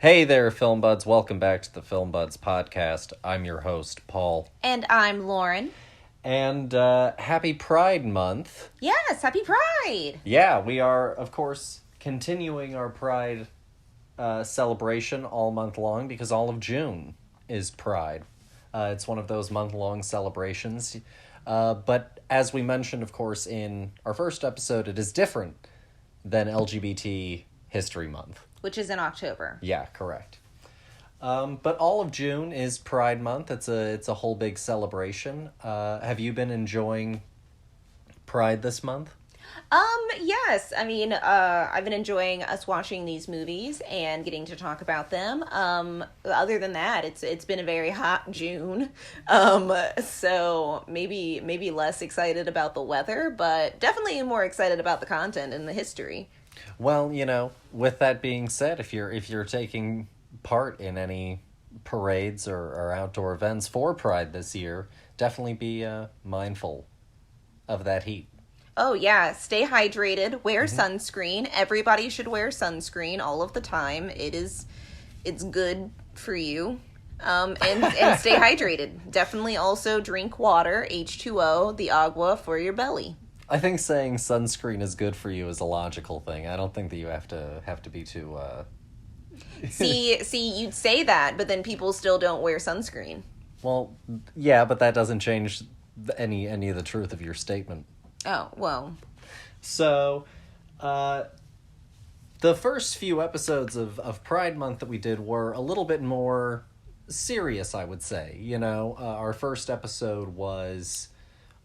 Hey there, Film Buds. Welcome back to the Film Buds podcast. I'm your host, Paul. And I'm Lauren. And happy Pride Month. Yes, happy Pride! Yeah, we are, of course, continuing our Pride celebration all month long because all of June is Pride. It's one of those month-long celebrations. But as we mentioned, of course, in our first episode, it is different than LGBT History Month. Which is in October. Yeah, correct. But all of June is Pride Month. It's a whole big celebration. Have you been enjoying Pride this month? Yes. I mean, I've been enjoying us watching these movies and getting to talk about them. Other than that, it's been a very hot June. So maybe less excited about the weather, but definitely more excited about the content and the history. Well, with that being said, if you're taking part in any parades or outdoor events for Pride this year, definitely be mindful of that heat. Oh yeah, stay hydrated, wear sunscreen. Everybody should wear sunscreen all of the time. It's good for you. And stay hydrated. Definitely also drink water, H2O, the agua for your belly. I think saying sunscreen is good for you is a logical thing. I don't think that you have to be too See, you'd say that, but then people still don't wear sunscreen. Well, yeah, but that doesn't change any of the truth of your statement. Oh, well. So, the first few episodes of Pride Month that we did were a little bit more serious, I would say. Our first episode was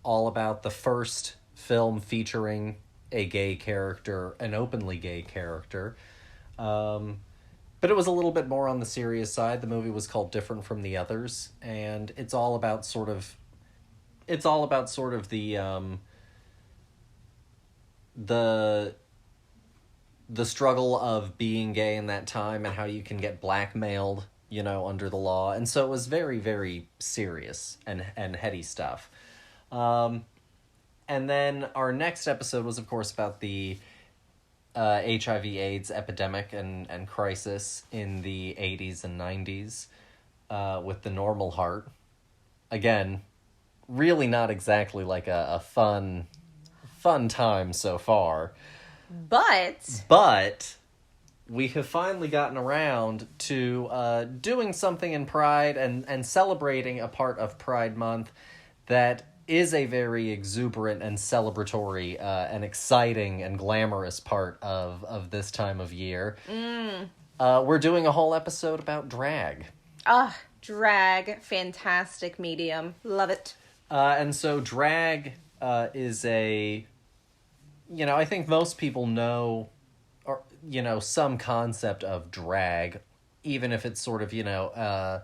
all about the first film featuring a gay character, an openly gay character. But it was a little bit more on the serious side. The movie was called Different from the Others, and it's all about sort of the struggle of being gay in that time and how you can get blackmailed, under the law. And so it was very, very serious and heady stuff. And then our next episode was, of course, about the HIV/AIDS epidemic and crisis in the 80s and 90s with The Normal Heart. Again, really not exactly like a fun time so far. But we have finally gotten around to doing something in Pride and celebrating a part of Pride Month that is a very exuberant and celebratory and exciting and glamorous part of this time of year. We're doing a whole episode about drag. Drag, fantastic medium. Love it. And so drag is I think most people know, or, some concept of drag, even if it's sort of, a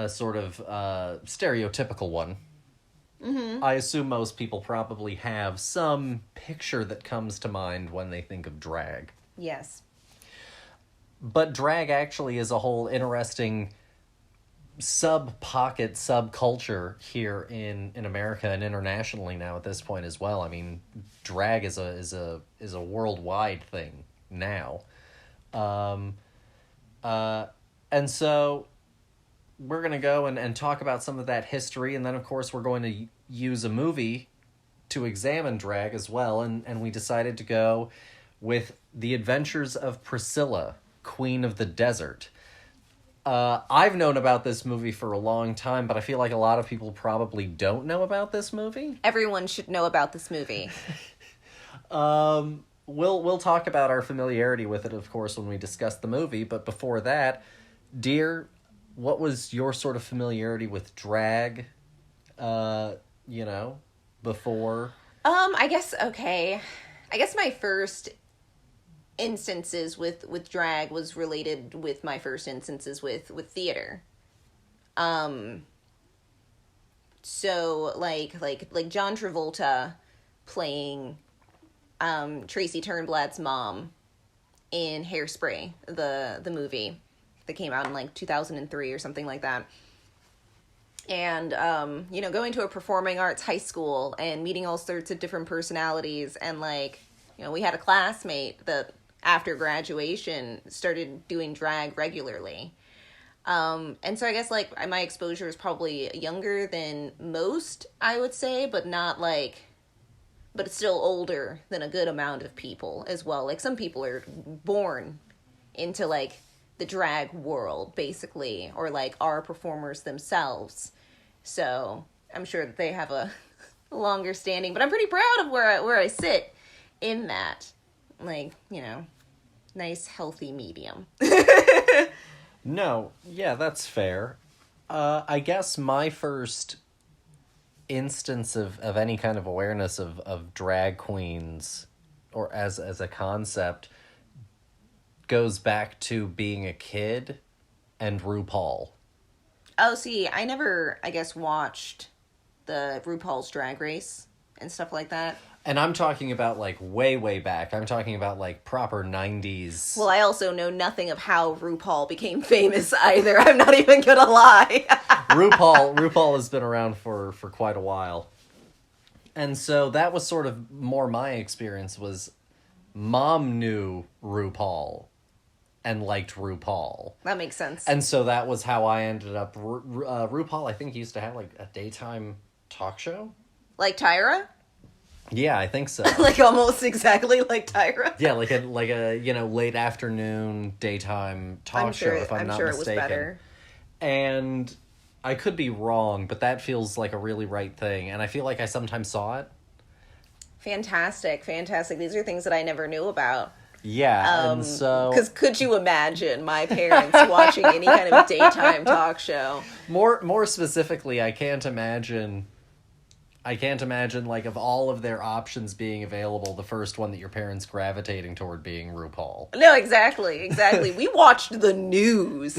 sort of stereotypical one. Mm-hmm. I assume most people probably have some picture that comes to mind when they think of drag. Yes. But drag actually is a whole interesting subculture here in America and internationally now at this point as well. I mean, drag is a worldwide thing now. And so we're going to go and talk about some of that history, and then of course we're going to use a movie to examine drag as well, and we decided to go with The Adventures of Priscilla, Queen of the Desert. I've known about this movie for a long time, but I feel like a lot of people probably don't know about this movie. Everyone should know about this movie. We'll talk about our familiarity with it, of course, when we discuss the movie, but before that, dear, what was your sort of familiarity with drag, before? I guess my first instances with drag was related with my first instances with theater. So like John Travolta playing Tracy Turnblad's mom in Hairspray, the movie that came out in like 2003 or something like that. And, going to a performing arts high school and meeting all sorts of different personalities. And we had a classmate that after graduation, started doing drag regularly. And so I guess, like, my exposure is probably younger than most, I would say, but not, like, but it's still older than a good amount of people as well. Like, some people are born into, like, the drag world, basically, or, like, are performers themselves. So I'm sure that they have a longer standing, but I'm pretty proud of where I sit in that. Like, you know, nice, healthy medium. No, yeah, that's fair. I guess my first instance of any kind of awareness of drag queens, or as a concept, goes back to being a kid and RuPaul. Oh, see, I never, I guess, watched the RuPaul's Drag Race and stuff like that. And I'm talking about, like, way, way back. I'm talking about, like, proper 90s. Well, I also know nothing of how RuPaul became famous either. I'm not even gonna lie. RuPaul has been around for quite a while. And so that was sort of more my experience, was Mom knew RuPaul and liked RuPaul. That makes sense. And so that was how I ended up... RuPaul, I think, used to have, like, a daytime talk show? Like Tyra? Yeah, I think so. Like, almost exactly like Tyra? Yeah, like a you know, late afternoon daytime talk show, if I'm not sure mistaken. It was better. And I could be wrong, but that feels like a really right thing, and I feel like I sometimes saw it. Fantastic. These are things that I never knew about. Yeah, and so... Because could you imagine my parents watching any kind of daytime talk show? More specifically, I can't imagine, like, of all of their options being available, the first one that your parents gravitating toward being RuPaul. No, exactly. We watched the news.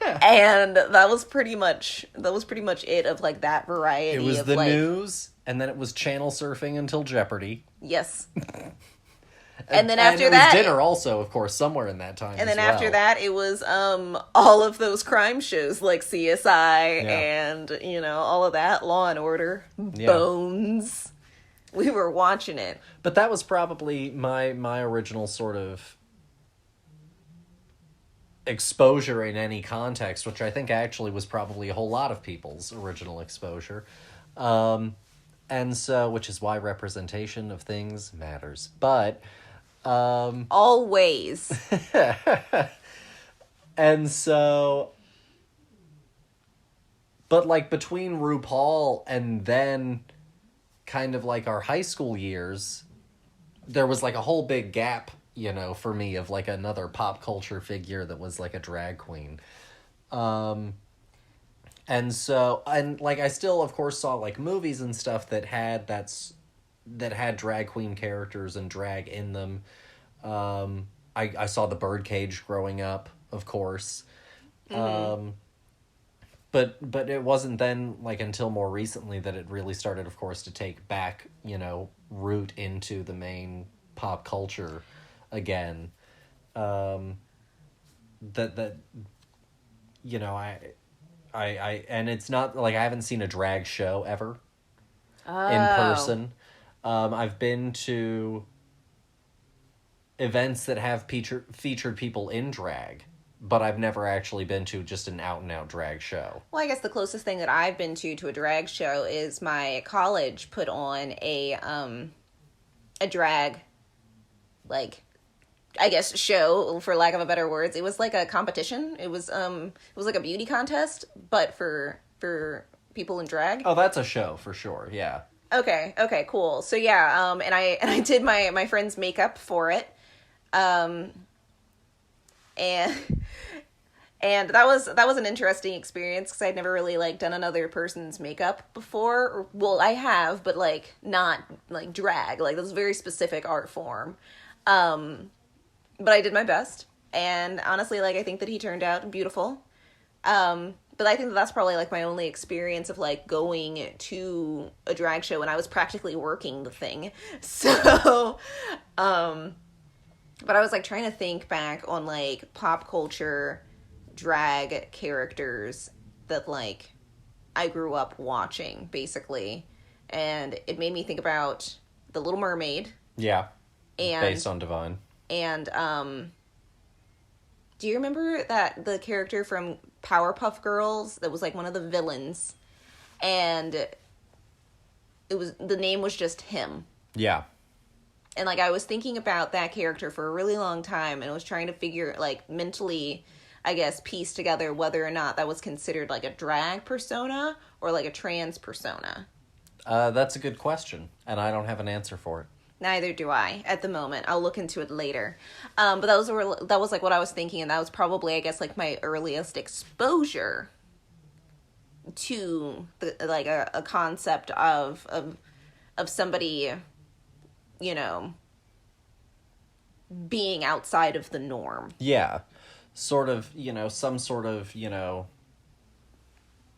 And that was pretty much it of, like, that variety. It was of, the like, news, and then it was channel surfing until Jeopardy. Yes. And then after it that, was dinner also, of course, somewhere in that time. And then after that, it was all of those crime shows like CSI and, you know, all of that, Law and Order, Bones. We were watching it. But that was probably my original sort of exposure in any context, which I think actually was probably a whole lot of people's original exposure. And so, which is why representation of things matters. But... always. And so, but, like, between RuPaul and then kind of like our high school years, there was, like, a whole big gap, you know, for me, of, like, another pop culture figure that was, like, a drag queen. And so, and, like, I still, of course, saw, like, movies and stuff that had drag queen characters and drag in them. I saw The Birdcage growing up, of course. Mm-hmm. But it wasn't then, like, until more recently that it really started, of course, to take back, you know, root into the main pop culture again. That you know, I and it's not like I haven't seen a drag show ever in person. I've been to events that have featured people in drag, but I've never actually been to just an out-and-out drag show. Well, I guess the closest thing that I've been to a drag show is my college put on a drag, like, I guess, show, for lack of a better words. It was like a competition. It was like a beauty contest, but for people in drag. Oh, that's a show for sure. Yeah. Okay, cool. So yeah, and I did my friend's makeup for it. And that was an interesting experience because I'd never really, like, done another person's makeup before. Well, I have, but, like, not like drag. Like, this is a very specific art form. But I did my best, and honestly, like, I think that he turned out beautiful. But I think that's probably, like, my only experience of, like, going to a drag show, and I was practically working the thing. So, but I was, like, trying to think back on, like, pop culture drag characters that, like, I grew up watching, basically. And it made me think about The Little Mermaid. Yeah. And based on Divine. And do you remember that the character from Powerpuff Girls that was like one of the villains, and the name was just him? Yeah. And like I was thinking about that character for a really long time, and was trying to figure, like, mentally, I guess, piece together whether or not that was considered like a drag persona or like a trans persona. That's a good question, and I don't have an answer for it. Neither do I at the moment. I'll look into it later. But that was like what I was thinking, and that was probably, I guess, like my earliest exposure to like a concept of somebody, you know, being outside of the norm. Yeah. Sort of, you know, some sort of, you know,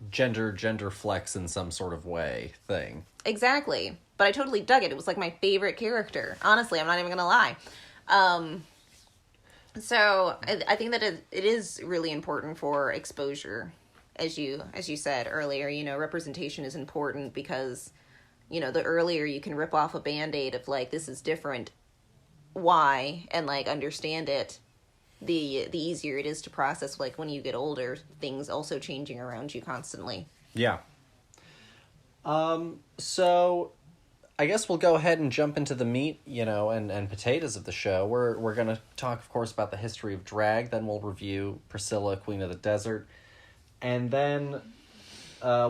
gender flex in some sort of way thing. Exactly. But I totally dug it. It was like my favorite character. Honestly, I'm not even gonna lie. So I think that it is really important for exposure, as you said earlier. You know, representation is important because, you know, the earlier you can rip off a Band-Aid of like, this is different, why, and like understand it, the easier it is to process, like, when you get older, things also changing around you constantly. Yeah. So I guess we'll go ahead and jump into the meat, you know, and potatoes of the show. We're going to talk, of course, about the history of drag. Then we'll review Priscilla, Queen of the Desert. And then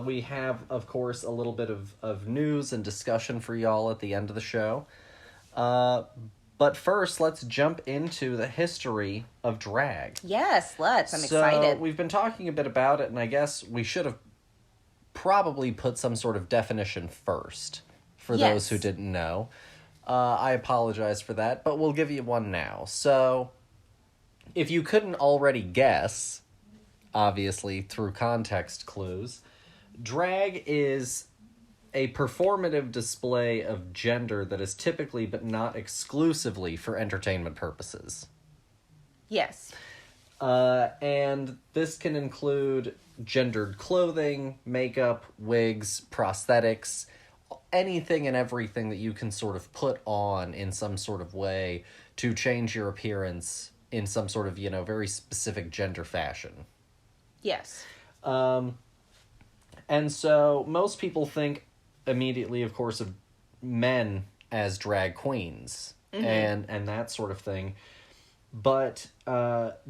we have, of course, a little bit of news and discussion for y'all at the end of the show. But first, let's jump into the history of drag. Yes, let's. I'm excited. So we've been talking a bit about it, and I guess we should have probably put some sort of definition first for those who didn't know. I apologize for that, but we'll give you one now. So, if you couldn't already guess, obviously through context clues, drag is a performative display of gender that is typically but not exclusively for entertainment purposes. Yes. And this can include gendered clothing, makeup, wigs, prosthetics, anything and everything that you can sort of put on in some sort of way to change your appearance in some sort of, you know, very specific gender fashion. Yes. And so most people think immediately, of course, of men as drag queens and that sort of thing. But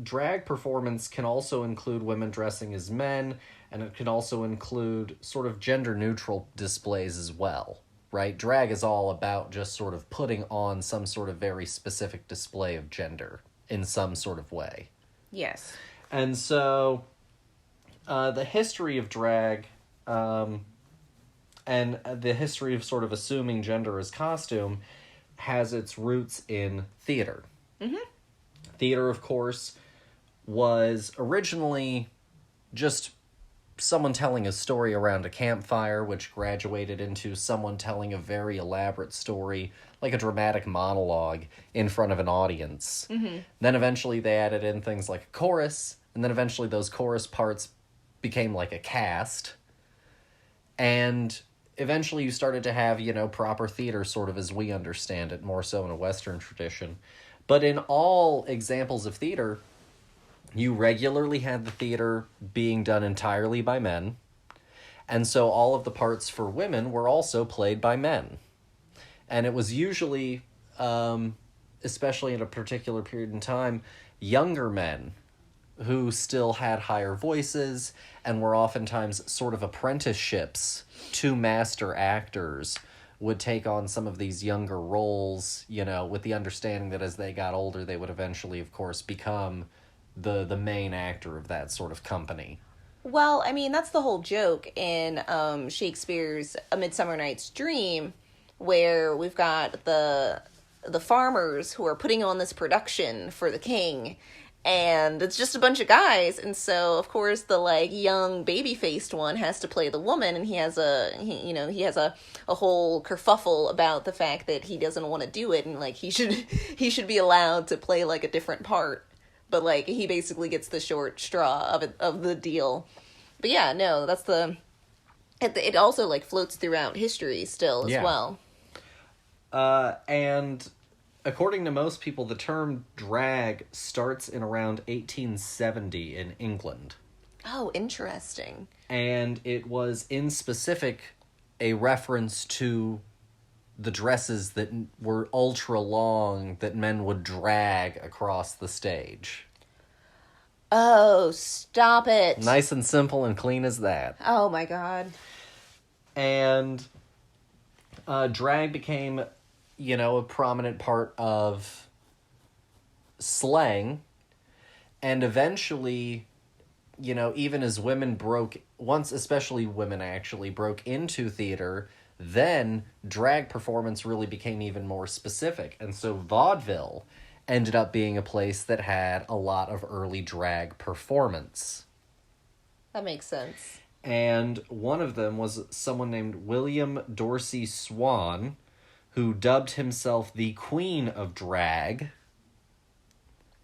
drag performance can also include women dressing as men, and it can also include sort of gender-neutral displays as well, right? Drag is all about just sort of putting on some sort of very specific display of gender in some sort of way. Yes. And so the history of drag and the history of sort of assuming gender as costume has its roots in theater. Mm-hmm. Theater, of course, was originally just someone telling a story around a campfire, which graduated into someone telling a very elaborate story, like a dramatic monologue, in front of an audience. Mm-hmm. Then eventually they added in things like a chorus, and then eventually those chorus parts became like a cast. And eventually you started to have, you know, proper theater sort of as we understand it, more so in a Western tradition. But in all examples of theater, you regularly had the theater being done entirely by men. And so all of the parts for women were also played by men. And it was usually, especially in a particular period in time, younger men who still had higher voices and were oftentimes sort of apprenticeships to master actors, would take on some of these younger roles, you know, with the understanding that as they got older, they would eventually, of course, become the main actor of that sort of company. Well, I mean, that's the whole joke in Shakespeare's A Midsummer Night's Dream, where we've got the farmers who are putting on this production for the king, and it's just a bunch of guys, and so of course the like young baby-faced one has to play the woman, and he has a whole kerfuffle about the fact that he doesn't want to do it, and like he should be allowed to play like a different part, but like he basically gets the short straw of the deal. But yeah, no, that's it also like floats throughout history still as well. And according to most people, the term drag starts in around 1870 in England. Oh, interesting. And it was in specific a reference to the dresses that were ultra long that men would drag across the stage. Oh, stop it. Nice and simple and clean as that. Oh my god. And drag became, a prominent part of slang. And eventually, even as women once especially women actually broke into theater, then drag performance really became even more specific. And so vaudeville ended up being a place that had a lot of early drag performance. That makes sense. And one of them was someone named William Dorsey Swan, who dubbed himself the Queen of Drag.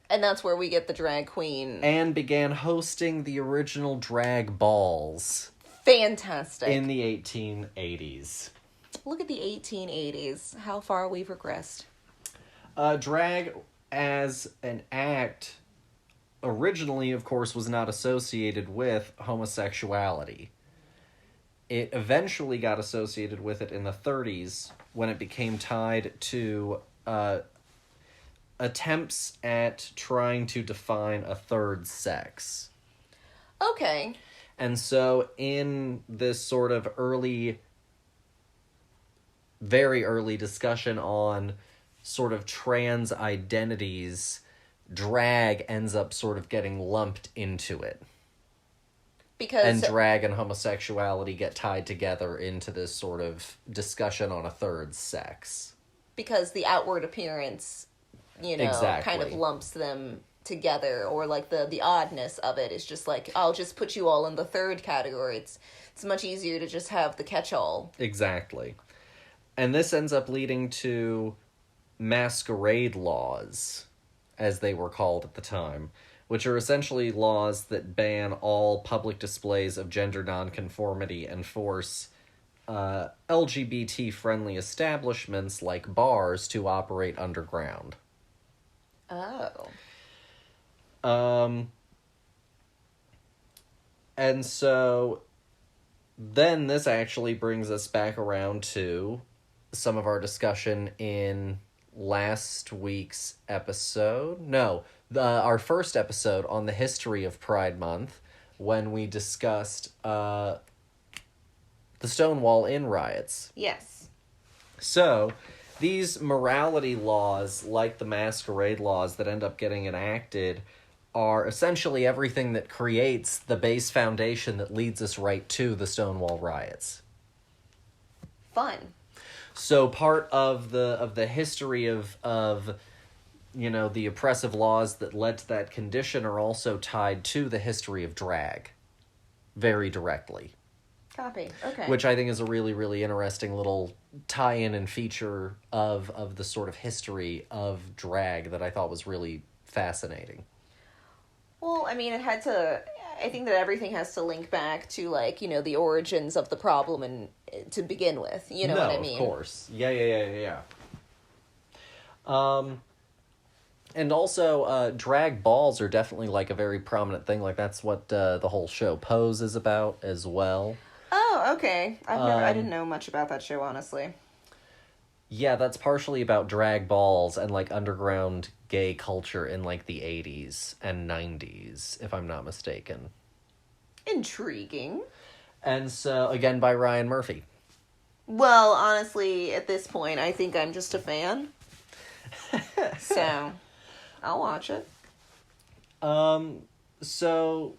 And that's where we get the drag queen. And began hosting the original drag balls. Fantastic. In the 1880s. Look at the 1880s. How far we've regressed. Drag as an act originally, of course, was not associated with homosexuality. It eventually got associated with it in the 30s when it became tied to attempts at trying to define a third sex. Okay. And so in this sort of very early discussion on sort of trans identities, drag ends up sort of getting lumped into it. And drag and homosexuality get tied together into this sort of discussion on a third sex. Because the outward appearance, exactly. kind of lumps them together, or like the oddness of it is just like, I'll just put you all in the third category. It's much easier to just have the catch-all. Exactly. And this ends up leading to masquerade laws, as they were called at the time, which are essentially laws that ban all public displays of gender nonconformity and force LGBT-friendly establishments like bars to operate underground. Oh. And so then this actually brings us back around to some of our discussion in last week's episode. No, our first episode on the history of Pride Month, when we discussed the Stonewall Inn riots. Yes. So, these morality laws, like the masquerade laws that end up getting enacted, are essentially everything that creates the base foundation that leads us right to the Stonewall riots. Fun. So part of the history of the oppressive laws that led to that condition are also tied to the history of drag, very directly. Copy. Okay. Which I think is a really, really interesting little tie-in and feature of the sort of history of drag that I thought was really fascinating. Well, I mean, I think that everything has to link back to, like, the origins of the problem and to begin with. You know what I mean? Of course. Yeah. And also, drag balls are definitely, like, a very prominent thing. Like, that's what the whole show Pose is about as well. Oh, okay. I didn't know much about that show, honestly. Yeah, that's partially about drag balls and, like, underground gay culture in, like, the 80s and 90s, if I'm not mistaken. Intriguing. And so, again, by Ryan Murphy. Well, honestly, at this point, I think I'm just a fan. So, I'll watch it. So,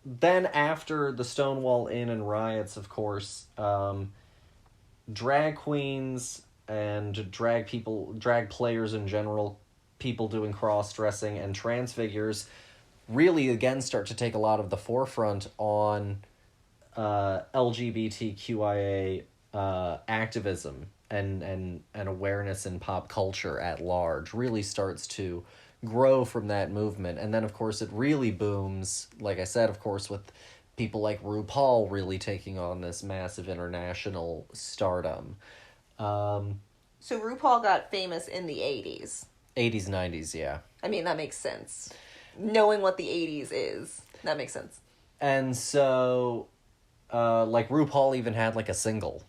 then after the Stonewall Inn and riots, of course, drag queens and drag players in general, people doing cross-dressing and trans figures, really again start to take a lot of the forefront on LGBTQIA activism and awareness in pop culture at large. Really starts to grow from that movement. And then, of course, it really booms, like I said, of course, with people like RuPaul really taking on this massive international stardom. So RuPaul got famous in the 80s. 80s, 90s, yeah. I mean, that makes sense. Knowing what the 80s is, that makes sense. And so, like, RuPaul even had, like, a single.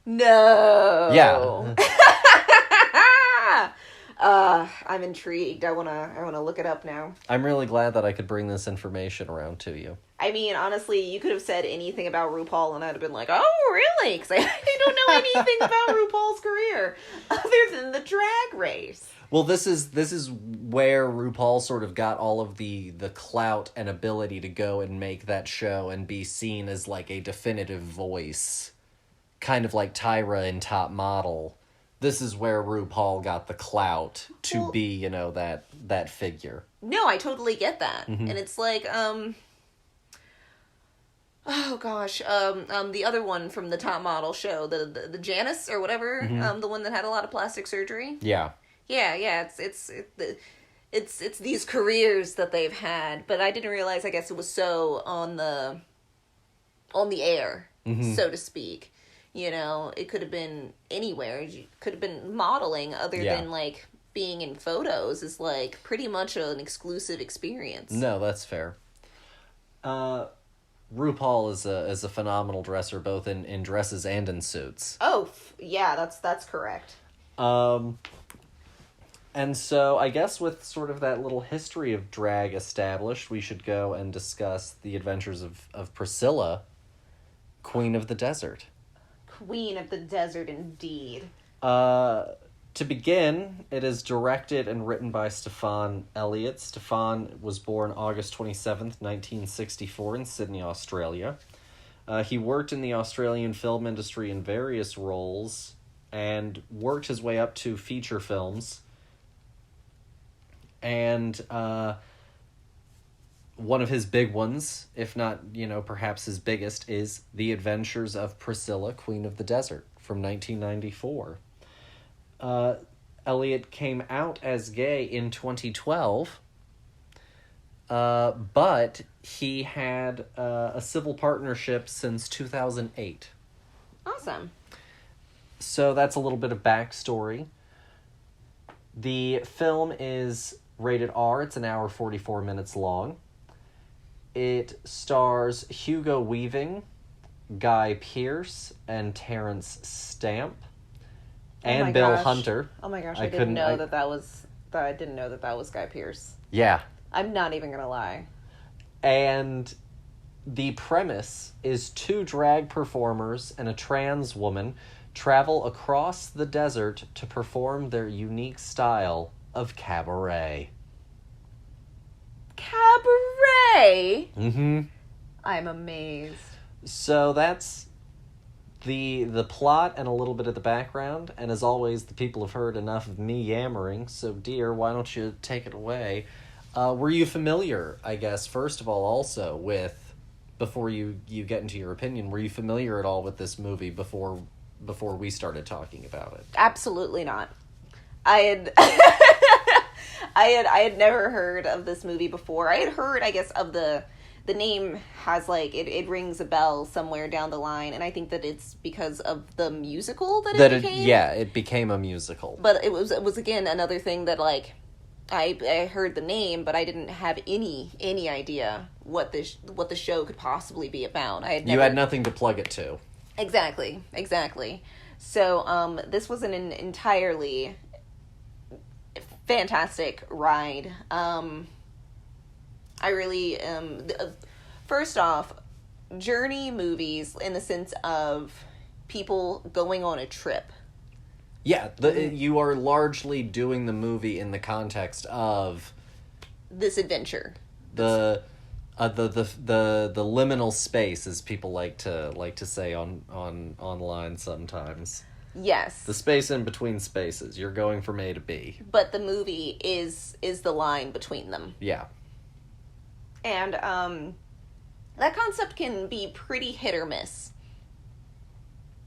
No! Yeah. I'm intrigued. I wanna look it up now. I'm really glad that I could bring this information around to you. I mean, honestly, you could have said anything about RuPaul and I'd have been like, oh, really? Because I don't know anything about RuPaul's career other than the drag race. Well, this is where RuPaul sort of got all of the clout and ability to go and make that show and be seen as, like, a definitive voice. Kind of like Tyra in Top Model. This is where RuPaul got the clout to be, you know, that figure. No, I totally get that. Mm-hmm. And it's like, oh gosh, the other one from the Top Model show, the Janice or whatever, Mm-hmm. The one that had a lot of plastic surgery. Yeah. Yeah, it's these careers that they've had, but I didn't realize, I guess it was so on the air, Mm-hmm. so to speak. You know, it could have been anywhere. You could have been modeling other than, like, being in photos is, like, pretty much an exclusive experience. No, that's fair. RuPaul is a phenomenal dresser, both in dresses and in suits. Oh, yeah, that's correct. And so I guess with sort of that little history of drag established, we should go and discuss the adventures of Priscilla, Queen of the Desert. Queen of the Desert, indeed. To begin, it is directed and written by Stefan Elliott. Stefan was born August 27th, 1964 in Sydney, Australia. He worked in the Australian film industry in various roles and worked his way up to feature films. And one of his big ones, if not, you know, perhaps his biggest, is The Adventures of Priscilla, Queen of the Desert, from 1994. Elliot came out as gay in 2012, but he had a civil partnership since 2008. Awesome. So that's a little bit of backstory. The film is rated R. It's an hour 44 minutes long. It stars Hugo Weaving, Guy Pearce, and Terrence Stamp, and Bill Hunter. Oh my gosh, I didn't know that was Guy Pearce. Yeah. I'm not even gonna lie. And the premise is two drag performers and a trans woman travel across the desert to perform their unique style of cabaret. Cabaret? Mm-hmm. I'm amazed. So that's the plot and a little bit of the background, and as always, the people have heard enough of me yammering, so dear, why don't you take it away? Were you familiar, I guess, first of all, also with, before you get into your opinion, were you familiar at all with this movie before we started talking about it? Absolutely not. I had I had never heard of this movie before. I had heard, I guess, of the name has, like, it rings a bell somewhere down the line, and I think that it's because of the musical that it became. It became a musical. But it was again another thing that, like, I heard the name, but I didn't have any idea what the show could possibly be about. You had nothing to plug it to. Exactly. So this was an entirely fantastic ride. I really first off, journey movies in the sense of people going on a trip. Yeah, you are largely doing the movie in the context of this adventure. The liminal space, as people like to say online sometimes. Yes. The space in between spaces. You're going from A to B. But the movie is the line between them. Yeah. And that concept can be pretty hit or miss.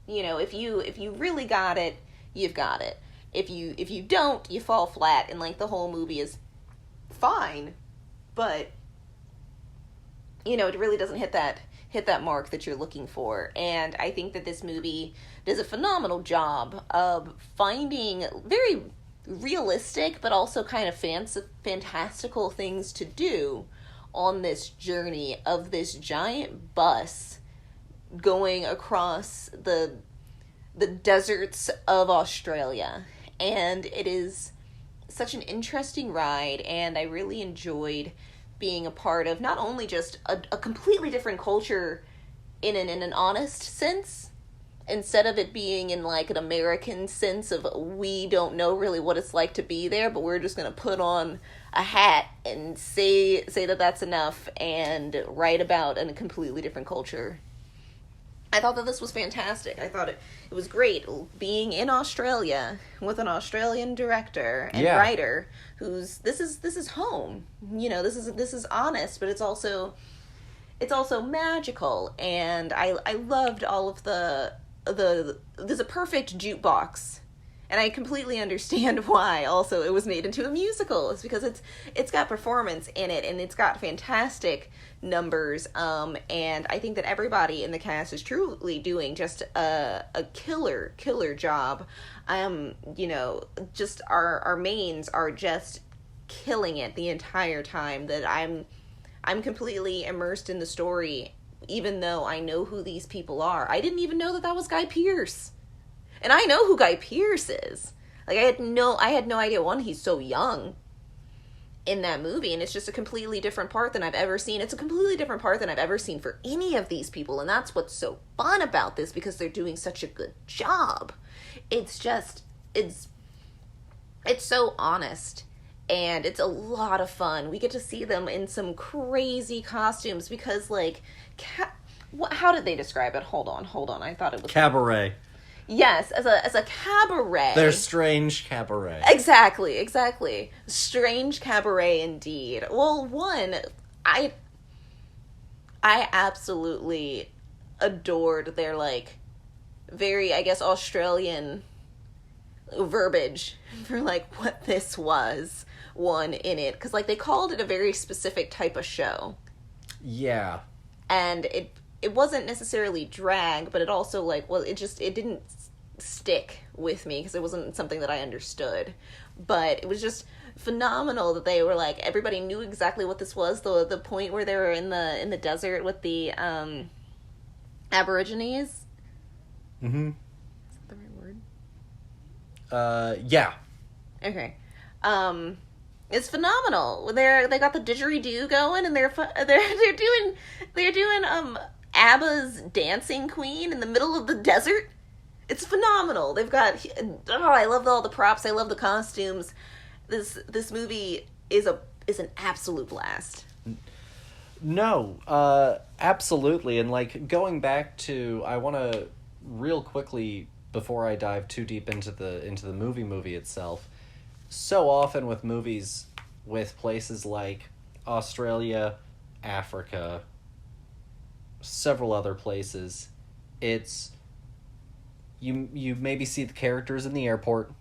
You know, if you really got it, you've got it. If you don't, you fall flat, and, like, the whole movie is fine, but, you know, it really doesn't hit that hit that mark that you're looking for. And I think that this movie does a phenomenal job of finding very realistic but also kind of fantastical things to do on this journey of this giant bus going across the deserts of Australia. And it is such an interesting ride, and I really enjoyed being a part of not only just a completely different culture in an honest sense, instead of it being in like an American sense of we don't know really what it's like to be there, but we're just going to put on a hat and say that that's enough and write about a completely different culture. I thought that this was fantastic. I thought it was great being in Australia with an Australian director and writer who's this is home. You know, this is honest, but it's also magical, and I loved all of the there's a perfect jukebox. And I completely understand why also it was made into a musical. It's because it's got performance in it, and it's got fantastic numbers. And I think that everybody in the cast is truly doing just a killer job. You know, just our mains are just killing it the entire time. That I'm completely immersed in the story, even though I know who these people are. I didn't even know that was Guy Pearce. And I know who Guy Pearce is. Like, I had no idea, one, he's so young in that movie, and it's just a completely different part than I've ever seen. It's a completely different part than I've ever seen for any of these people, and that's what's so fun about this, because they're doing such a good job. It's just, it's so honest, and it's a lot of fun. We get to see them in some crazy costumes, because, like, how did they describe it? Hold on, I thought it was... Cabaret. Yes, as a cabaret. They're strange cabaret. Exactly. Strange cabaret indeed. Well, one, I absolutely adored their, like, very, I guess, Australian verbiage for, like, what this was, one, in it. Because, like, they called it a very specific type of show. Yeah. And it wasn't necessarily drag, but it also, like, well, it didn't stick with me because it wasn't something that I understood. But it was just phenomenal that they were, like, everybody knew exactly what this was. The point where they were in the desert with the Aborigines. Mm-hmm. Is that the right word? Yeah. Okay. It's phenomenal. They got the didgeridoo going, and they're doing ABBA's Dancing Queen in the middle of the desert. It's phenomenal. They've got I love all the props. I love the costumes. This movie is an absolute blast. No, absolutely. And, like, going back to, I want to real quickly, before I dive too deep into the movie itself, so often with movies with places like Australia, Africa, several other places, it's you maybe see the characters in the airport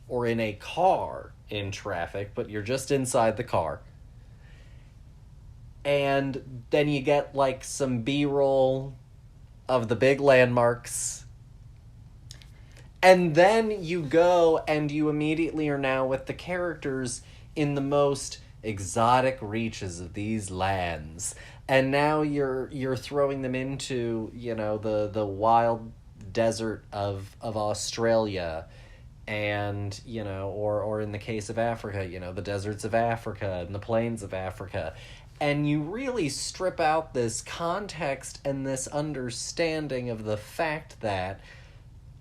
or in a car in traffic, but you're just inside the car. And then you get, like, some B-roll of the big landmarks. And then you go and you immediately are now with the characters in the most exotic reaches of these lands. And now you're throwing them into, you know, the wild desert of Australia, and, you know, or in the case of Africa, you know, the deserts of Africa and the plains of Africa. And you really strip out this context and this understanding of the fact that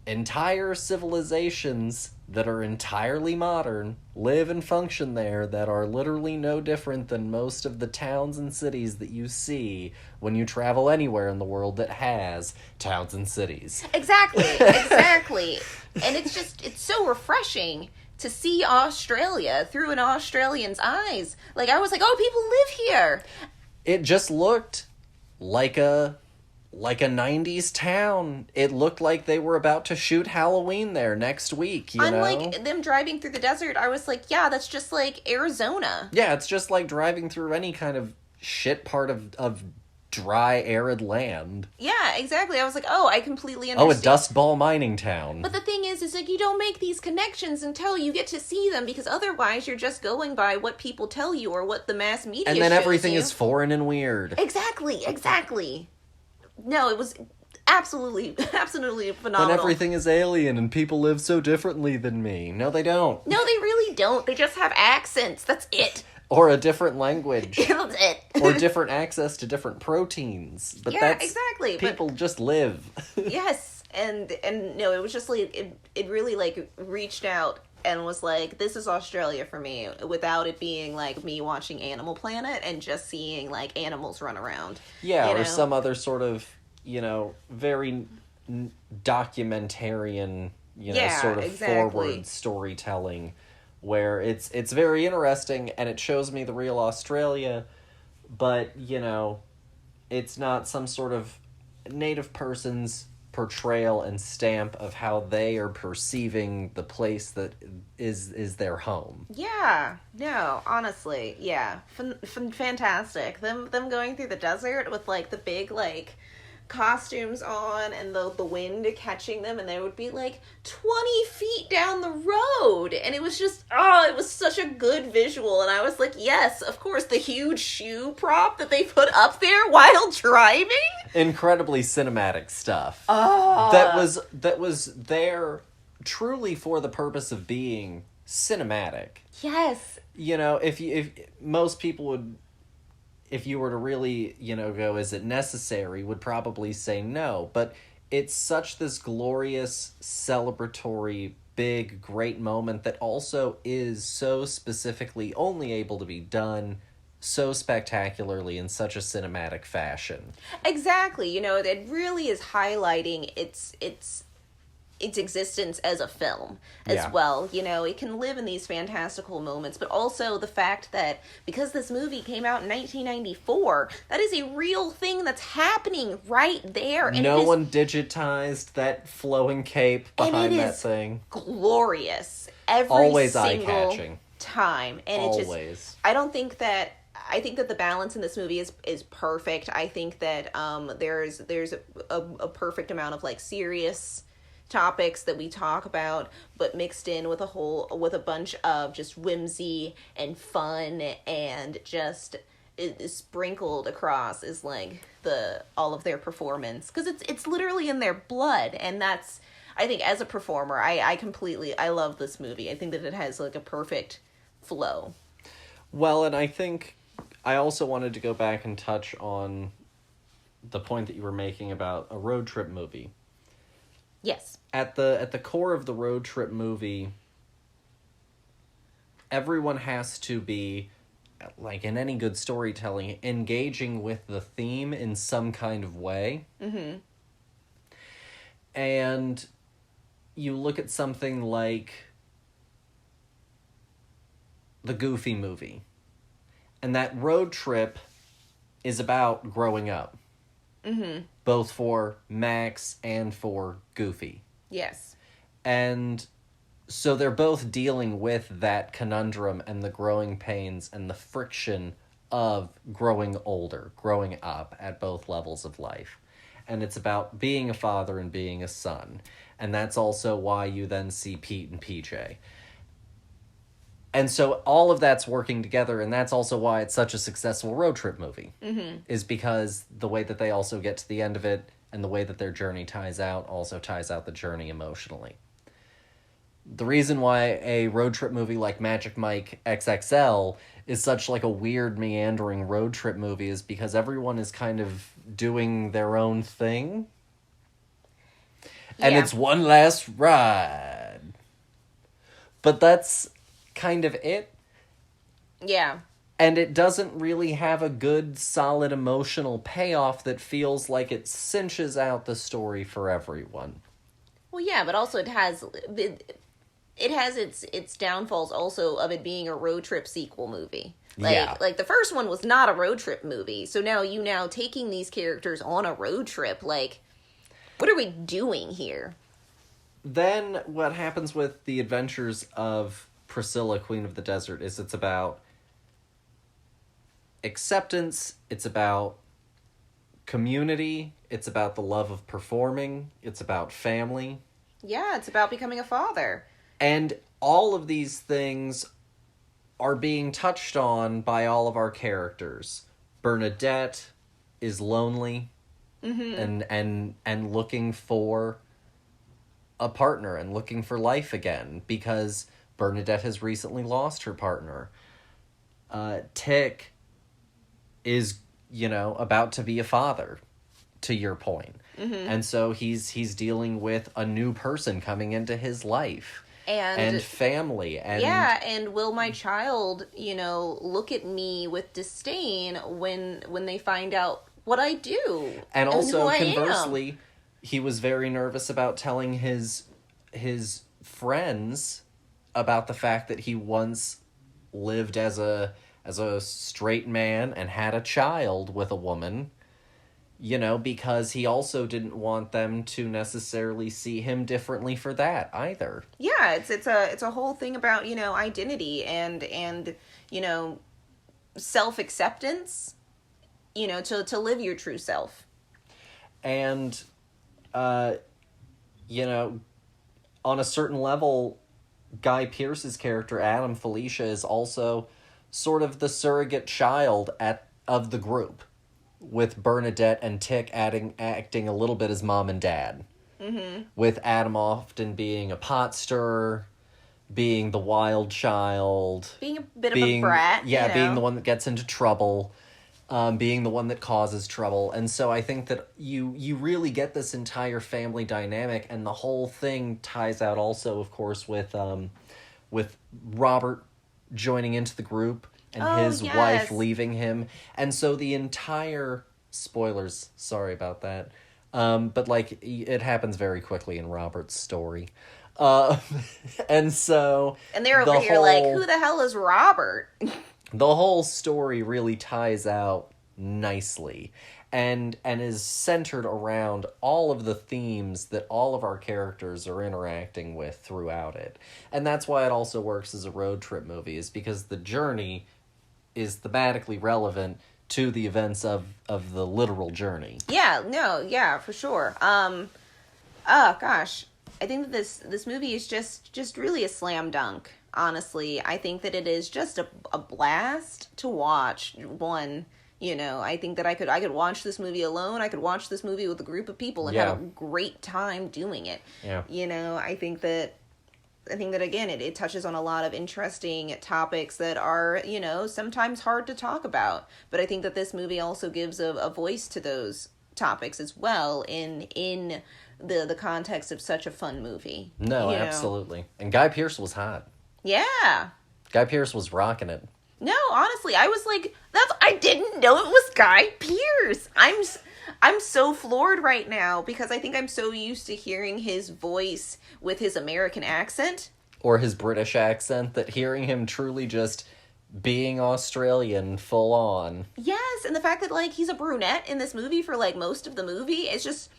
entire civilizations that are entirely modern live and function there, that are literally no different than most of the towns and cities that you see when you travel anywhere in the world that has towns and cities. Exactly. And it's so refreshing to see Australia through an Australian's eyes. Like, I was like, oh, people live here. It just looked like a 90s town. It looked like they were about to shoot Halloween there next week, you know? Unlike them driving through the desert, I was like, yeah, that's just like Arizona. Yeah, it's just like driving through any kind of shit part of dry, arid land. Yeah, exactly. I was like, oh, I completely understand. Oh, a Dust Bowl mining town. But the thing is like, you don't make these connections until you get to see them, because otherwise you're just going by what people tell you or what the mass media and then shows everything you. is foreign and weird. Exactly. No, it was absolutely phenomenal. Then everything is alien and people live so differently than me. No, they don't. No, they really don't. They just have accents. That's it. Or a different language. That's it. Or different access to different proteins. But yeah, that's... exactly. People just live. Yes. And no, it was just like, it really like reached out and was like, this is Australia for me, without it being like me watching Animal Planet and just seeing like animals run around. Yeah, you or know? some other sort of, very documentarian, sort of forward storytelling, where it's very interesting and it shows me the real Australia, but, it's not some sort of native person's portrayal and stamp of how they are perceiving the place that is their home. Yeah, no, honestly, yeah, fantastic. Them going through the desert with like the big like costumes on and the wind catching them, and they would be like 20 feet down the road, and it was just it was such a good visual, and I was like, yes, of course, the huge shoe prop that they put up there while driving. Incredibly cinematic stuff. That was there truly for the purpose of being cinematic. Yes. If most people would, if you were to really, go, is it necessary, would probably say no. But it's such this glorious, celebratory, big, great moment that also is so specifically only able to be done so spectacularly in such a cinematic fashion. Exactly. It really is highlighting its existence as a film as well. It can live in these fantastical moments, but also the fact that because this movie came out in 1994, that is a real thing that's happening right there. And no one digitized that flowing cape behind that thing. Glorious. Every always single eye-catching. Time. And always. I think that the balance in this movie is perfect. I think that there's a perfect amount of like serious topics that we talk about, but mixed in with a bunch of just whimsy and fun, and just it is sprinkled across is like all of their performance, because it's literally in their blood. And that's, I think, as a performer, I love this movie. I think that it has like a perfect flow. Well, and I think I also wanted to go back and touch on the point that you were making about a road trip movie. Yes. At the core of the road trip movie, everyone has to be, like in any good storytelling, engaging with the theme in some kind of way. Mm-hmm. And you look at something like the Goofy movie, and that road trip is about growing up. Mm-hmm. Both for Max and for Goofy. Yes. And so they're both dealing with that conundrum and the growing pains and the friction of growing older, growing up at both levels of life. And it's about being a father and being a son. And that's also why you then see Pete and PJ. And so all of that's working together, and that's also why it's such a successful road trip movie. Mm-hmm. Is because the way that they also get to the end of it, and the way that their journey ties out, also ties out the journey emotionally. The reason why a road trip movie like Magic Mike XXL is such like a weird, meandering road trip movie is because everyone is kind of doing their own thing. And it's one last ride. But that's kind of it. Yeah. And it doesn't really have a good, solid emotional payoff that feels like it cinches out the story for everyone. Well, yeah, but also it has its downfalls also of it being a road trip sequel movie. Like the first one was not a road trip movie. So now taking these characters on a road trip, like, what are we doing here? Then what happens with the Adventures of Priscilla, Queen of the Desert, is it's about acceptance, it's about community. It's about the love of performing. It's about family. Yeah, it's about becoming a father. And all of these things are being touched on by all of our characters. Bernadette is lonely and looking for a partner and looking for life again because Bernadette has recently lost her partner. Tick is, about to be a father, to your point. And so he's dealing with a new person coming into his life. And family. And will my child, look at me with disdain when they find out what I do? And also, who conversely, he was very nervous about telling his friends about the fact that he once lived as a straight man and had a child with a woman. Because he also didn't want them to necessarily see him differently for that either. Yeah, it's a whole thing about, identity and self-acceptance, to live your true self. And on a certain level, Guy Pearce's character Adam Felicia is also sort of the surrogate child of the group, with Bernadette and Tick acting a little bit as mom and dad. With Adam often being a pot stirrer, being the wild child. Being a bit of a brat. Yeah, being the one that gets into trouble. Being the one that causes trouble. And so I think that you really get this entire family dynamic, and the whole thing ties out also, of course, with Robert joining into the group. And his wife leaving him. And so the entire... Spoilers, sorry about that. But, it happens very quickly in Robert's story. And so... And they're over here who the hell is Robert? The whole story really ties out nicely. And is centered around all of the themes that all of our characters are interacting with throughout it. And that's why it also works as a road trip movie, is because the journey is thematically relevant to the events of the literal journey. Yeah, for sure. Gosh. I think that this movie is just really a slam dunk, honestly. I think that it is just a blast to watch. I think that I could watch this movie alone. I could watch this movie with a group of people and have a great time doing it. Yeah. I think that again, it touches on a lot of interesting topics that are, sometimes hard to talk about. But I think that this movie also gives a voice to those topics as well in the context of such a fun movie. No, absolutely. And Guy Pearce was hot. Yeah. Guy Pearce was rocking it. No, honestly, I was like, I didn't know it was Guy Pearce. I'm so floored right now because I think I'm so used to hearing his voice with his American accent. Or his British accent, that hearing him truly just being Australian full on. Yes, and the fact that, he's a brunette in this movie for, most of the movie, it's just,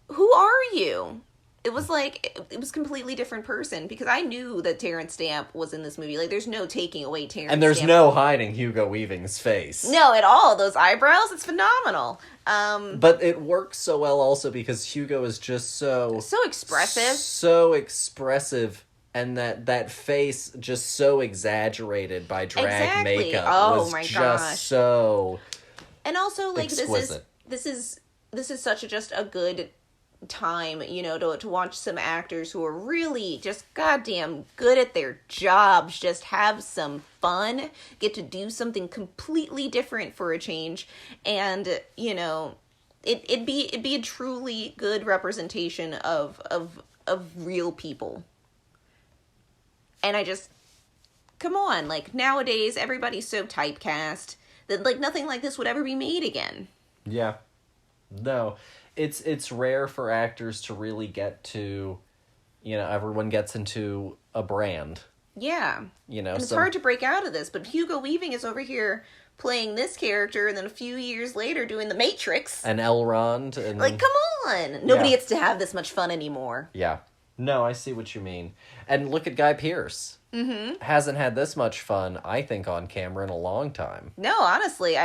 who are you? It was it was a completely different person, because I knew that Terrence Stamp was in this movie. There's no taking away Terrence Stamp. And there's no hiding Hugo Weaving's face. No, at all. Those eyebrows, it's phenomenal. But it works so well also because Hugo is just so expressive. So expressive, and that face just so exaggerated by drag makeup was my just gosh. So and also exquisite. this is such just a good time, to watch some actors who are really just goddamn good at their jobs, just have some fun, get to do something completely different for a change, and it'd be a truly good representation of real people. And I just, come on, nowadays everybody's so typecast that nothing like this would ever be made again. Yeah. No. It's rare for actors to really get to, everyone gets into a brand. Yeah. And it's hard to break out of this, but Hugo Weaving is over here playing this character, and then a few years later doing The Matrix. And Elrond. And come on! Nobody gets to have this much fun anymore. Yeah. No, I see what you mean. And look at Guy Pearce. Mm-hmm. Hasn't had this much fun, I think, on camera in a long time. No, honestly,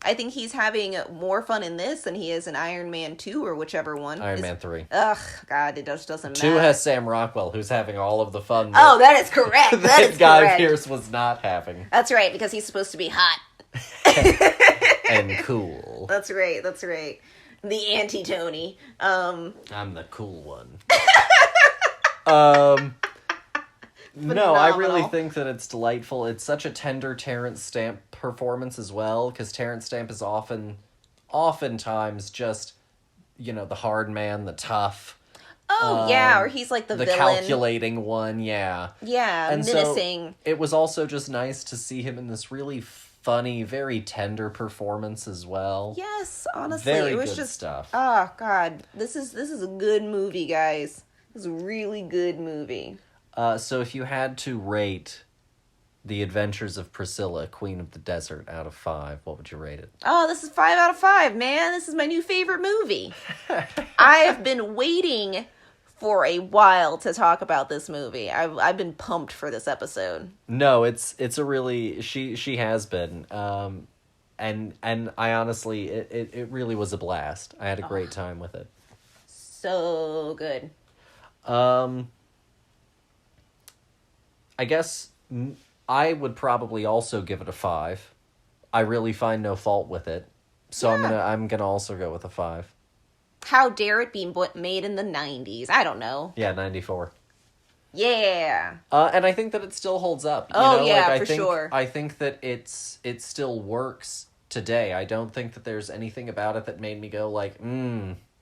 I think he's having more fun in this than he is in Iron Man 2 or whichever one. Iron Man 3. Ugh, God, it just doesn't matter. 2 has Sam Rockwell, who's having all of the fun. Oh, that is correct. That is Guy correct. Pearce was not having. That's right, because he's supposed to be hot. And cool. That's right, that's right. The anti-Tony. I'm the cool one. No, I really think that it's delightful. It's such a tender Terrence Stamp performance as well, because Terrence Stamp is oftentimes just, the hard man, the tough. Oh, yeah, or he's like the villain. Calculating one, yeah. Yeah, and menacing. So it was also just nice to see him in this really funny, very tender performance as well. Yes, honestly, very it was good just stuff. Oh God, this is a good movie, guys. This is a really good movie. So if you had to rate The Adventures of Priscilla, Queen of the Desert, out of 5, what would you rate it? Oh, this is 5 out of 5, man. This is my new favorite movie. I have been waiting for a while to talk about this movie. I've been pumped for this episode. No, it's a really she has been. And I honestly it really was a blast. I had a great time with it. So good. I guess I would probably also give it a 5. I really find no fault with it. So Yeah. I'm gonna also go with a 5. How dare it be made in the 90s? I don't know. Yeah, 94. Yeah. And I think that it still holds up. Sure. I think that it still works today. I don't think that there's anything about it that made me go like,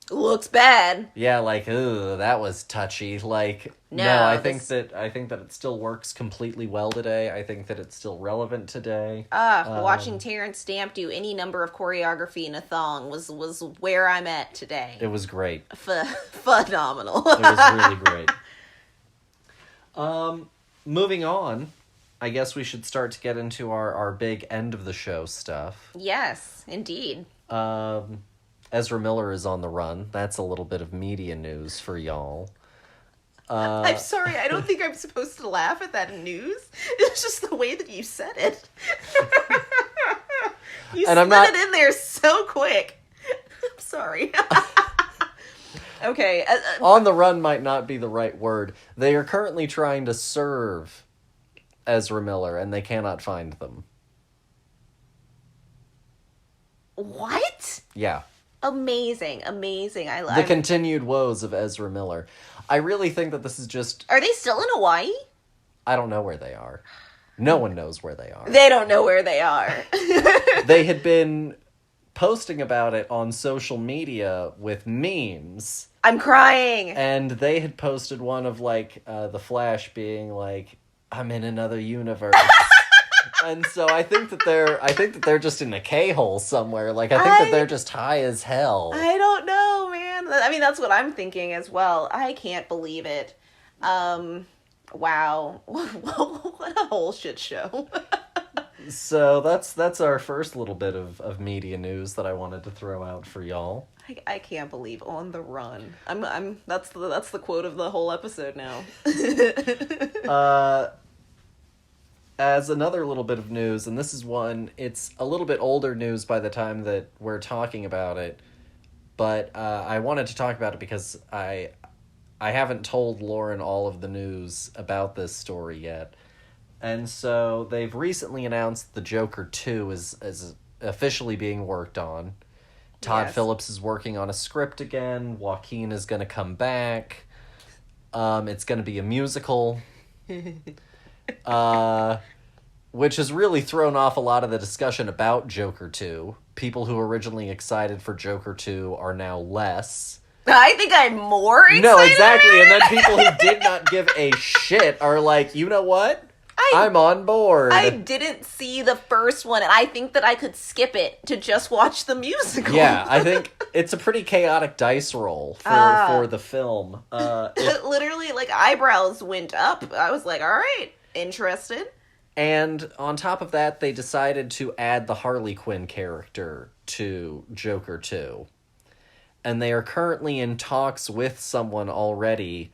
Looks bad. yeah, like, ooh, that was touchy. Like, No, I think that it still works completely well today. I think that it's still relevant today. Watching Terrence Stamp do any number of choreography in a thong was where I'm at today. It was great. Phenomenal. It was really great. Moving on, I guess we should start to get into our big end of the show stuff. Yes, indeed. Ezra Miller is on the run. That's a little bit of media news for y'all. I'm sorry, I don't think I'm supposed to laugh at that news. It's just the way that you said it. You slid it in there so quick. I'm sorry. Okay. On the run might not be the right word. They are currently trying to serve Ezra Miller, and they cannot find them. What? Yeah. Amazing. I love the continued woes of Ezra Miller. I really think that this is just... Are they still in Hawaii? I don't know where they are. No one knows where they are. They don't know where they are. They had been posting about it on social media with memes. I'm crying. And they had posted one of, like, the Flash being like, I'm in another universe. And so I think that they're just in a K-hole somewhere. Like, I think that they're just high as hell. I don't know, man. I mean, that's what I'm thinking as well. I can't believe it. Wow. What a whole shit show. So that's our first little bit of media news that I wanted to throw out for y'all. I can't believe on the run. That's the quote of the whole episode now. As another little bit of news, and this is one, it's a little bit older news by the time that we're talking about it, but I wanted to talk about it because I haven't told Lauren all of the news about this story yet. And so they've recently announced the Joker 2 is officially being worked on. Todd Phillips is working on a script again. Joaquin is going to come back. It's going to be a musical. Which has really thrown off a lot of the discussion about Joker 2. People who were originally excited for Joker 2 are now less. I think I'm more excited. No, exactly. And then people who did not give a shit are like, you know what? I'm on board. I didn't see the first one, and I think that I could skip it to just watch the musical. Yeah, I think it's a pretty chaotic dice roll for the film. Literally, like, eyebrows went up. I was like, all right, interested. And on top of that, they decided to add the Harley Quinn character to Joker 2. And they are currently in talks with someone already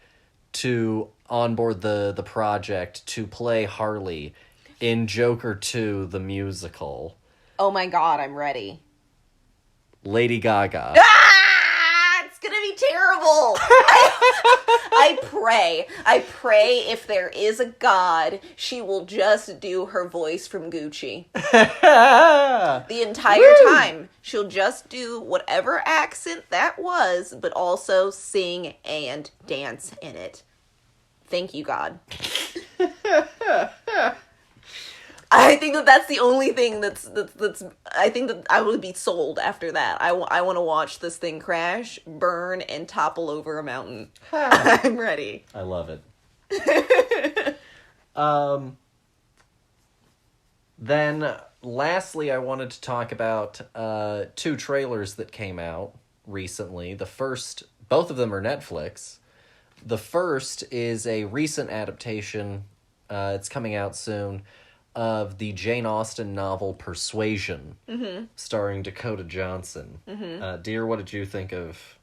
to onboard the project to play Harley in Joker 2, the musical. Oh my god, I'm ready. Lady Gaga. It's gonna be terrible. I pray if there is a god, she will just do her voice from Gucci. The entire time. She'll just do whatever accent that was, but also sing and dance in it. Thank you, God. I think that's the only thing that's I think that I would be sold after that. I want to watch this thing crash, burn, and topple over a mountain. I'm ready. I love it. Then, lastly, I wanted to talk about 2 trailers that came out recently. The first, both of them are Netflix. The first is a recent adaptation, it's coming out soon, of the Jane Austen novel Persuasion, starring Dakota Johnson. Dear, what did you think of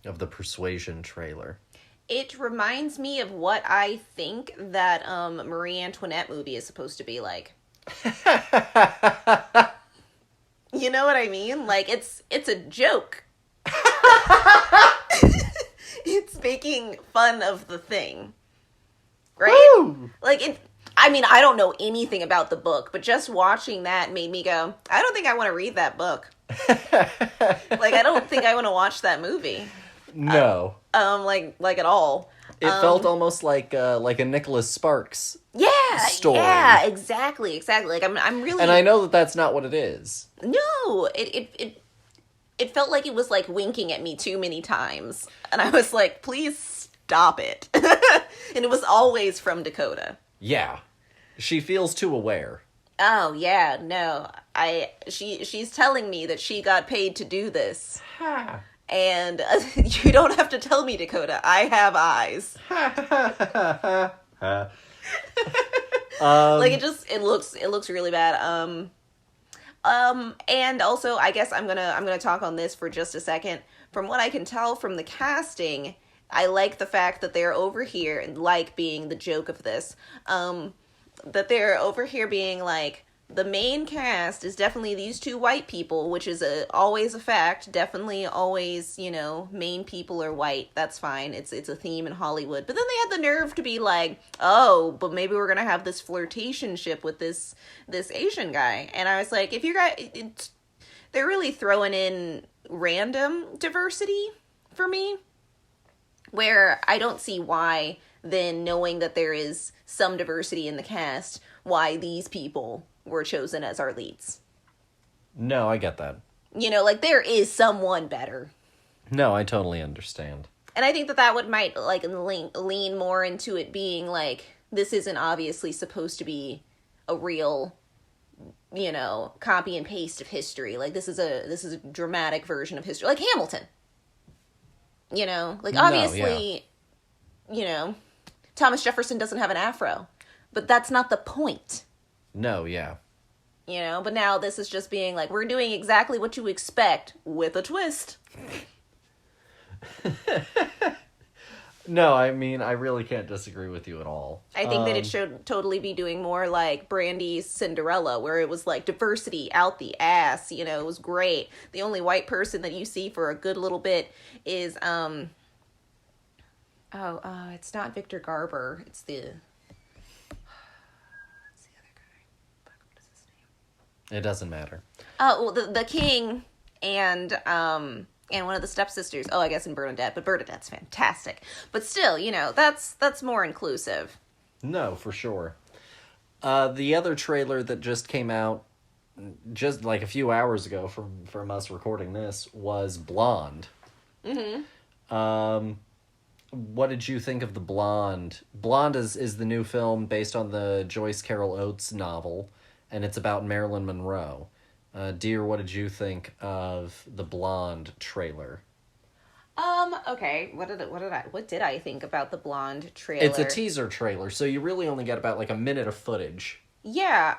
the Persuasion trailer? It reminds me of what I think that Marie Antoinette movie is supposed to be like. You know what I mean? Like, it's a joke. It's making fun of the thing. Right? Woo! Like, I mean, I don't know anything about the book, but just watching that made me go, I don't think I want to read that book. Like, I don't think I want to watch that movie. No. Like at all. It felt almost like a Nicholas Sparks story. Yeah, exactly. Like, I'm really... And I know that that's not what it is. No, it felt like it was, like, winking at me too many times. And I was like, please stop it. And it was always from Dakota. Yeah. She feels too aware. Oh, yeah, no. She's telling me that she got paid to do this. And you don't have to tell me, Dakota. I have eyes. Like, it looks really bad. And also, I guess I'm gonna talk on this for just a second. From what I can tell from the casting, I like the fact that they're over here, and like being the joke of this, that they're over here being like, the main cast is definitely these 2 white people, which is always a fact. Definitely always, main people are white. That's fine. It's a theme in Hollywood. But then they had the nerve to be like, oh, but maybe we're going to have this flirtationship with this Asian guy. And I was like, if you guys, they're really throwing in random diversity for me, where I don't see why then, knowing that there is some diversity in the cast, why these people were chosen as our leads. No, I get that. Like, there is someone better. No, I totally understand. And I think that would might, like, lean more into it being, like, this isn't obviously supposed to be a real, copy and paste of history. Like, this is a dramatic version of history. Like Hamilton. Like, obviously, Thomas Jefferson doesn't have an afro. But that's not the point. No, yeah. But now this is just being like, we're doing exactly what you expect with a twist. No, I mean, I really can't disagree with you at all. I think that it should totally be doing more like Brandy's Cinderella, where it was like diversity out the ass. It was great. The only white person that you see for a good little bit is, it's not Victor Garber. It's the... It doesn't matter. Oh, well, the king and one of the stepsisters. Oh, I guess in Bernadette, but Bernadette's fantastic. But still, that's more inclusive. No, for sure. The other trailer that just came out just like a few hours ago from us recording this was Blonde. What did you think of the Blonde? Blonde is the new film based on the Joyce Carol Oates novel. And it's about Marilyn Monroe. Dear, what did you think of the Blonde trailer? Okay. What did I think about the Blonde trailer? It's a teaser trailer, so you really only get about like a minute of footage. Yeah,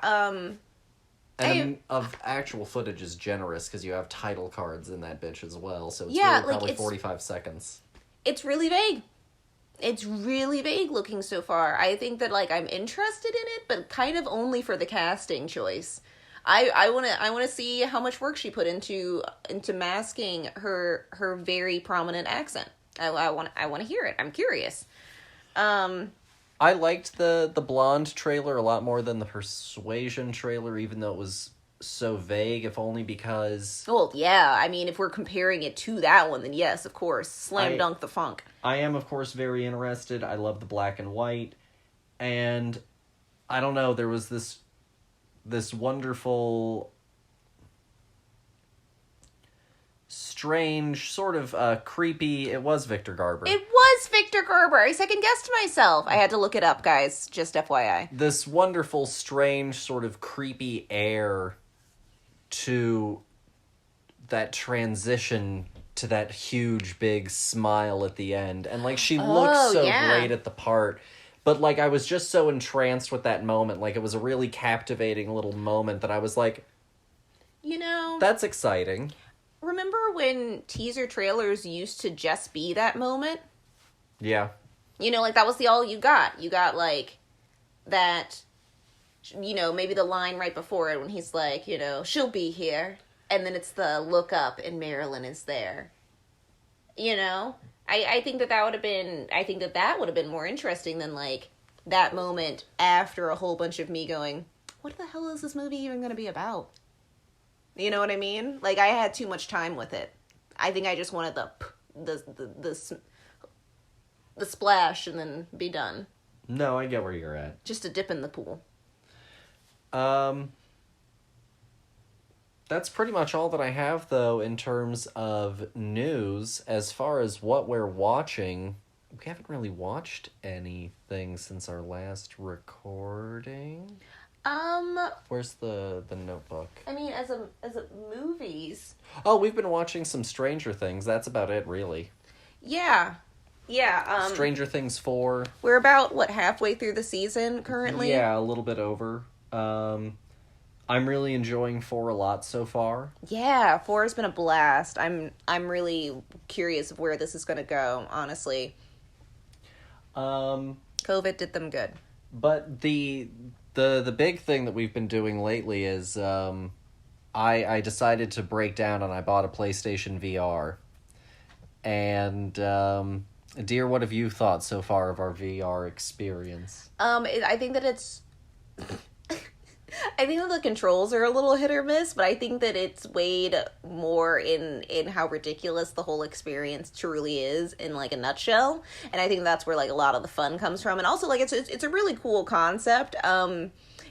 And of actual footage is generous because you have title cards in that bitch as well, so it's yeah, really probably 45 seconds. It's really vague. It's really vague looking so far. I think that, like, I'm interested in it, but kind of only for the casting choice. I want to see how much work she put into masking her very prominent accent. I want to hear it. I'm curious. I liked the Blonde trailer a lot more than the Persuasion trailer, even though it was so vague, if only because... Well, yeah, I mean, if we're comparing it to that one, then yes, of course. Slam dunk the funk. I am, of course, very interested. I love the black and white. And, I don't know, there was this wonderful... strange, sort of creepy... It was Victor Garber. It was Victor Garber. I second-guessed myself. I had to look it up, guys. Just FYI. This wonderful, strange, sort of creepy air to that transition to that huge, big smile at the end. And, like, she looks so great at the part. But, like, I was just so entranced with that moment. Like, it was a really captivating little moment that I was like... You know... That's exciting. Remember when teaser trailers used to just be that moment? Yeah. You know, like, that was all you got. You got, like, that, you know, maybe the line right before it when he's like, you know, she'll be here. And then it's the look up and Marilyn is there. You know? I think that would have been, I think that would have been more interesting than, like, that moment after a whole bunch of me going, what the hell is this movie even going to be about? You know what I mean? Like, I had too much time with it. I think I just wanted the splash and then be done. No, I get where you're at. Just a dip in the pool. That's pretty much all that I have, though, in terms of news. As far as what we're watching, we haven't really watched anything since our last recording. Where's the notebook? I mean, as a movies. Oh, we've been watching some Stranger Things. That's about it, really. Yeah. Yeah. Stranger Things 4. We're about, halfway through the season currently? Yeah, a little bit over. I'm really enjoying 4 a lot so far. Yeah, 4 has been a blast. I'm really curious of where this is going to go, honestly. COVID did them good. But the big thing that we've been doing lately is I decided to break down and I bought a PlayStation VR. And dear, what have you thought so far of our VR experience? I think that it's I think that the controls are a little hit or miss, but I think that it's weighed more in how ridiculous the whole experience truly is in, like, a nutshell. And I think that's where, like, a lot of the fun comes from. And also, like, it's a really cool concept.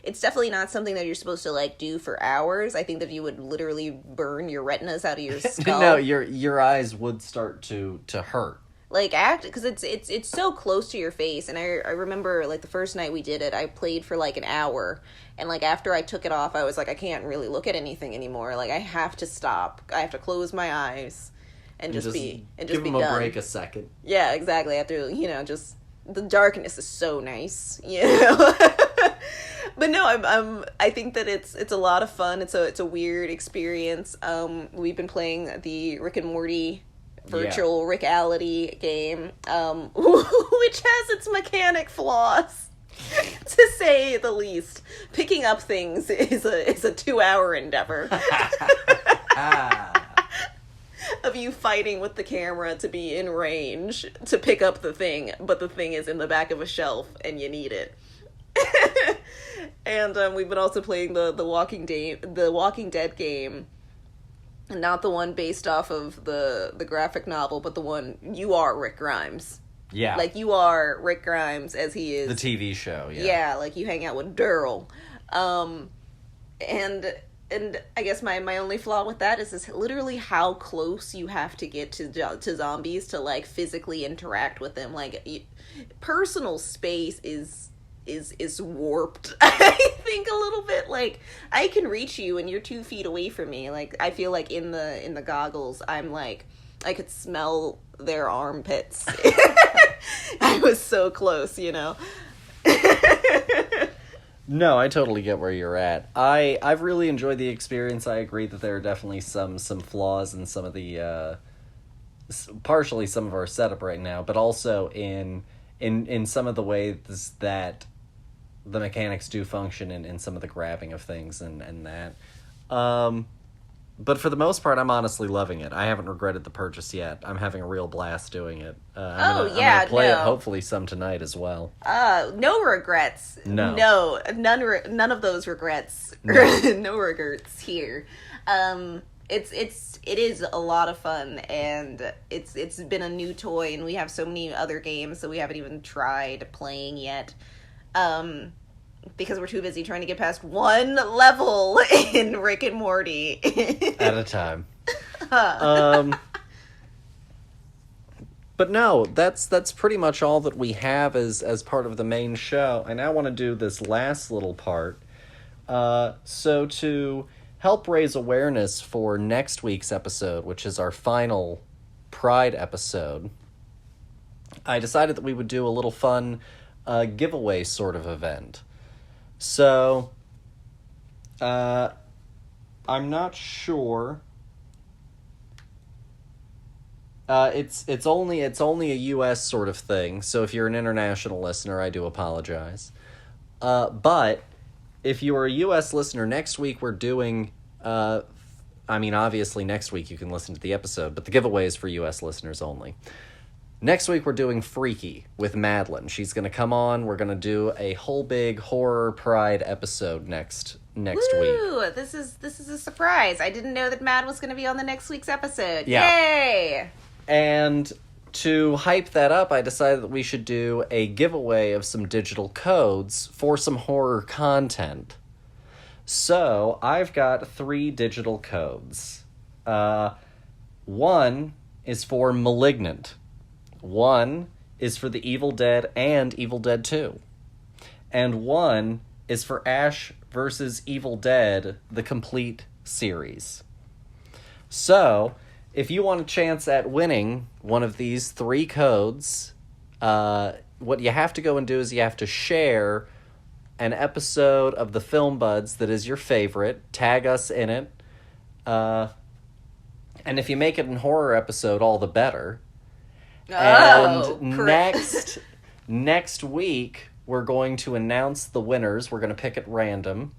It's definitely not something that you're supposed to, like, do for hours. I think that you would literally burn your retinas out of your skull. No, your eyes would start to hurt. Like, because it's so close to your face. And I remember, like, the first night we did it, I played for, like, an hour. And, like, after I took it off, I was like, I can't really look at anything anymore. Like, I have to stop. I have to close my eyes and just be done. Give them a break a second. Yeah, exactly. I have to, you know, just, the darkness is so nice, you know? But no, I think that it's a lot of fun. It's a weird experience. We've been playing the Rick and Morty virtual Rickality game, which has its mechanic flaws. To say the least. Picking up things is a 2-hour endeavor. Of you fighting with the camera to be in range to pick up the thing, but the thing is in the back of a shelf and you need it. And we've been also playing the Walking Dead game. Not the one based off of the graphic novel, but the one you are Rick Grimes. Yeah. Like, you are Rick Grimes as he is. The TV show, yeah. Yeah, like, you hang out with Daryl. And I guess my only flaw with that is literally how close you have to get to zombies to, like, physically interact with them. Like, personal space is warped. I think a little bit. Like, I can reach you and you're 2 feet away from me. Like, I feel like in the goggles, I'm like, I could smell their armpits. I was so close, you know. No, I totally get where you're at. I've really enjoyed the experience. I agree that there are definitely some flaws in some of the partially some of our setup right now, but also in some of the ways that the mechanics do function in some of the grabbing of things and that. But for the most part, I'm honestly loving it. I haven't regretted the purchase yet. I'm having a real blast doing it. I'm gonna play it hopefully some tonight as well. No regrets. No. None of those regrets. No. No regrets here. It is a lot of fun, and it's been a new toy, and we have so many other games that we haven't even tried playing yet. Because we're too busy trying to get past one level in Rick and Morty. At a time. But no, that's pretty much all that we have as part of the main show. I now want to do this last little part. So to help raise awareness for next week's episode, which is our final Pride episode, I decided that we would do a little fun giveaway sort of event. So, I'm not sure. It's only a US sort of thing. So if you're an international listener, I do apologize. But if you are a US listener, next week we're doing. Obviously next week you can listen to the episode, but the giveaway is for US listeners only. Next week, we're doing Freaky with Madeline. She's going to come on. We're going to do a whole big horror Pride episode next week. This is a surprise. I didn't know that Mad was going to be on the next week's episode. Yeah. Yay! And to hype that up, I decided that we should do a giveaway of some digital codes for some horror content. So, I've got 3 digital codes. One is for Malignant. One is for The Evil Dead and Evil Dead 2. And one is for Ash vs. Evil Dead, the complete series. So, if you want a chance at winning one of these 3 codes, what you have to go and do is you have to share an episode of the Film Buds that is your favorite, tag us in it, and if you make it an horror episode, all the better. And next week, we're going to announce the winners. We're going to pick at random.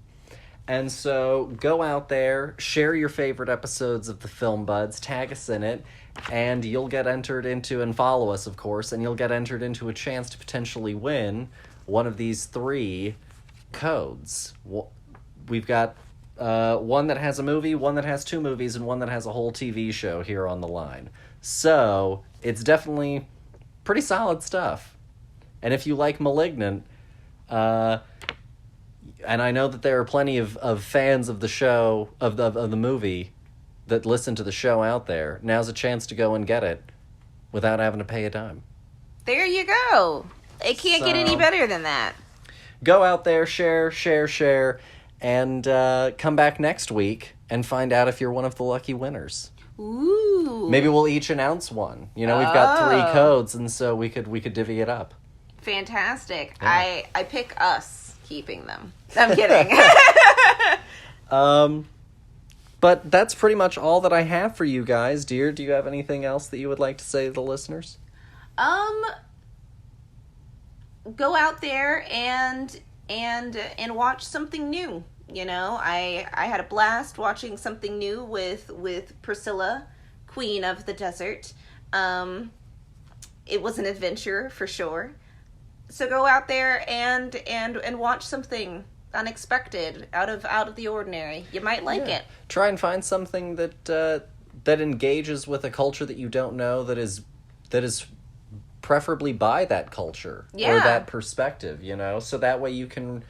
And so go out there, share your favorite episodes of the Film Buds, tag us in it, and you'll get entered into, and follow us, of course, and you'll get entered into a chance to potentially win one of these 3 codes. We've got one that has a movie, one that has 2 movies, and one that has a whole TV show here on the line. So, it's definitely pretty solid stuff. And if you like Malignant, and I know that there are plenty of fans of the show, of the movie, that listen to the show out there, now's a chance to go and get it without having to pay a dime. There you go. It can't get any better than that. Go out there, share, and come back next week and find out if you're one of the lucky winners. Ooh. Maybe we'll each announce one. We've got 3 codes, and so we could divvy it up. Fantastic. Yeah. I pick us keeping them. I'm kidding. But that's pretty much all that I have for you guys. Dear, do you have anything else that you would like to say to the listeners? Go out there and watch something new. I had a blast watching something new with Priscilla, Queen of the Desert. It was an adventure for sure. So go out there and watch something unexpected, out of the ordinary. You might like it. Try and find something that engages with a culture that you don't know, that is preferably by that culture or that perspective, so that way you can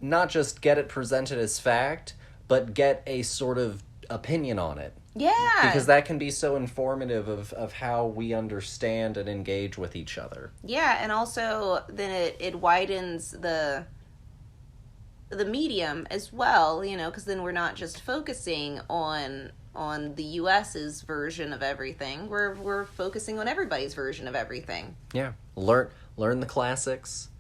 not just get it presented as fact, but get a sort of opinion on it. Yeah. Because that can be so informative of how we understand and engage with each other. Yeah, and also then it widens the medium as well, because then we're not just focusing on the US's version of everything. We're focusing on everybody's version of everything. Yeah. Learn the classics.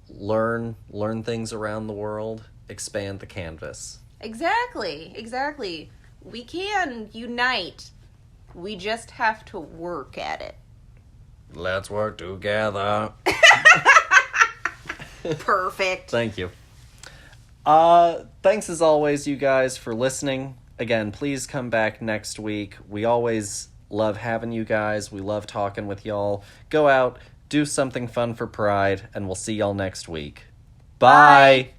Learn things around the world. Expand the canvas. Exactly. We can unite. We just have to work at it. Let's work together. Perfect. Thank you. Thanks as always, you guys, for listening. Again, please come back next week. We always love having you guys. We love talking with y'all. Go out, do something fun for Pride, and we'll see y'all next week. Bye.